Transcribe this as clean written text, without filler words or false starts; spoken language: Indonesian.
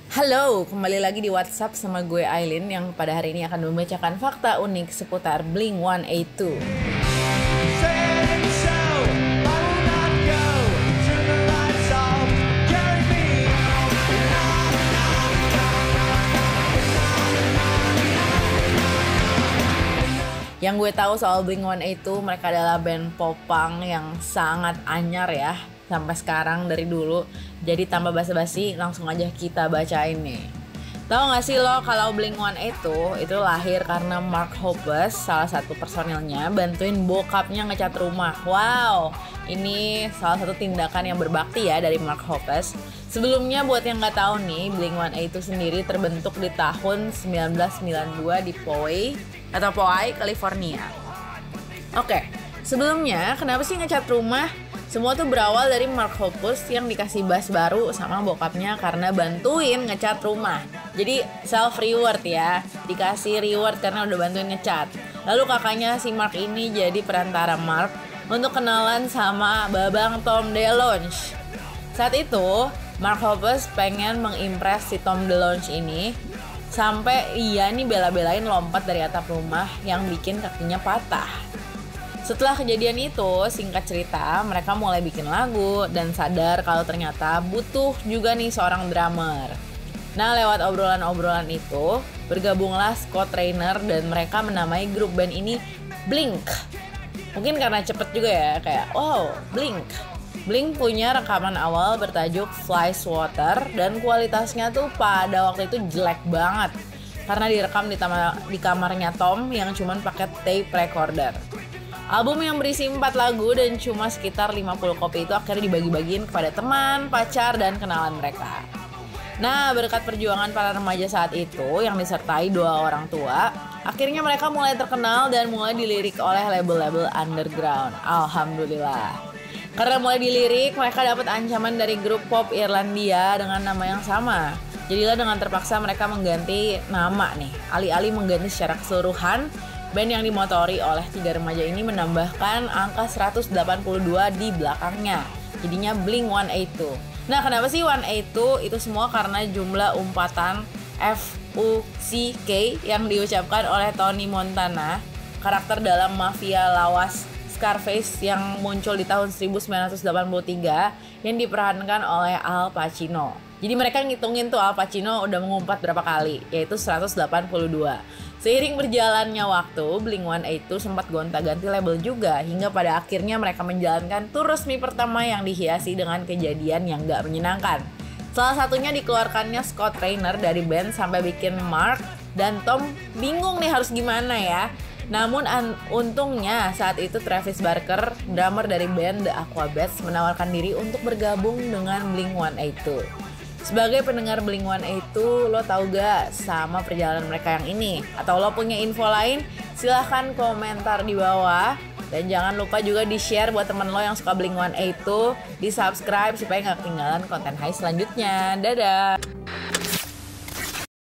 Halo, kembali lagi di WhatsApp sama gue Aileen yang pada hari ini akan membacakan fakta unik seputar Blink-182. Yang gue tahu soal Blink-182, mereka adalah band popang yang sangat anyar ya sampai sekarang dari dulu. Jadi tanpa basa-basi langsung aja kita bacain nih. Tahu gak sih lo kalau Blink-182 itu lahir karena Mark Hoppus, salah satu personilnya, bantuin bokapnya ngecat rumah. Wow, ini salah satu tindakan yang berbakti ya dari Mark Hoppus. Sebelumnya buat yang gak tahu nih, Blink-182 sendiri terbentuk di tahun 1992 di Poway, California. Oke, sebelumnya kenapa sih ngecat rumah? Semua tuh berawal dari Mark Hoppus yang dikasih bass baru sama bokapnya karena bantuin ngecat rumah. Jadi self reward ya, dikasih reward karena udah bantuin ngecat. Lalu kakaknya si Mark ini jadi perantara Mark untuk kenalan sama babang Tom DeLonge. Saat itu Mark Hoppus pengen mengimpress si Tom DeLonge ini sampai ia nih bela-belain lompat dari atap rumah yang bikin kakinya patah. Setelah kejadian itu, singkat cerita, mereka mulai bikin lagu dan sadar kalau ternyata butuh juga nih seorang drummer. Nah, lewat obrolan-obrolan itu, bergabunglah Scott Raynor dan mereka menamai grup band ini Blink. Mungkin karena cepet juga ya, kayak wow, Blink. Blink punya rekaman awal bertajuk Fly Swatter dan kualitasnya tuh pada waktu itu jelek banget karena direkam di kamarnya Tom yang cuman pakai tape recorder. Album yang berisi 4 lagu dan cuma sekitar 50 kopi itu akhirnya dibagi-bagiin kepada teman, pacar, dan kenalan mereka. Nah, berkat perjuangan para remaja saat itu yang disertai 2 orang tua, akhirnya mereka mulai terkenal dan mulai dilirik oleh label-label underground. Alhamdulillah. Karena mulai dilirik, mereka dapat ancaman dari grup pop Irlandia dengan nama yang sama. Jadilah dengan terpaksa mereka mengganti nama nih. Alih-alih mengganti secara keseluruhan, band yang dimotori oleh 3 remaja ini menambahkan angka 182 di belakangnya. Jadinya Blink-182. Nah, kenapa sih 182? Itu semua karena jumlah umpatan FUCK yang diucapkan oleh Tony Montana, karakter dalam mafia lawas Scarface yang muncul di tahun 1983 yang diperankan oleh Al Pacino. Jadi mereka ngitungin tuh Al Pacino udah mengumpat berapa kali, yaitu 182. Seiring berjalannya waktu, Blink-182 sempat gonta-ganti label juga hingga pada akhirnya mereka menjalankan tur resmi pertama yang dihiasi dengan kejadian yang gak menyenangkan. Salah satunya dikeluarkannya Scott Raynor dari band sampai bikin Mark dan Tom bingung nih harus gimana ya. Namun untungnya saat itu Travis Barker, drummer dari band The Aquabats, menawarkan diri untuk bergabung dengan Blink-182. Sebagai pendengar Blink-182, lo tahu gak sama perjalanan mereka yang ini? Atau lo punya info lain? Silahkan komentar di bawah. Dan jangan lupa juga di-share buat temen lo yang suka Blink-182. Di-subscribe supaya gak ketinggalan konten high selanjutnya. Dadah!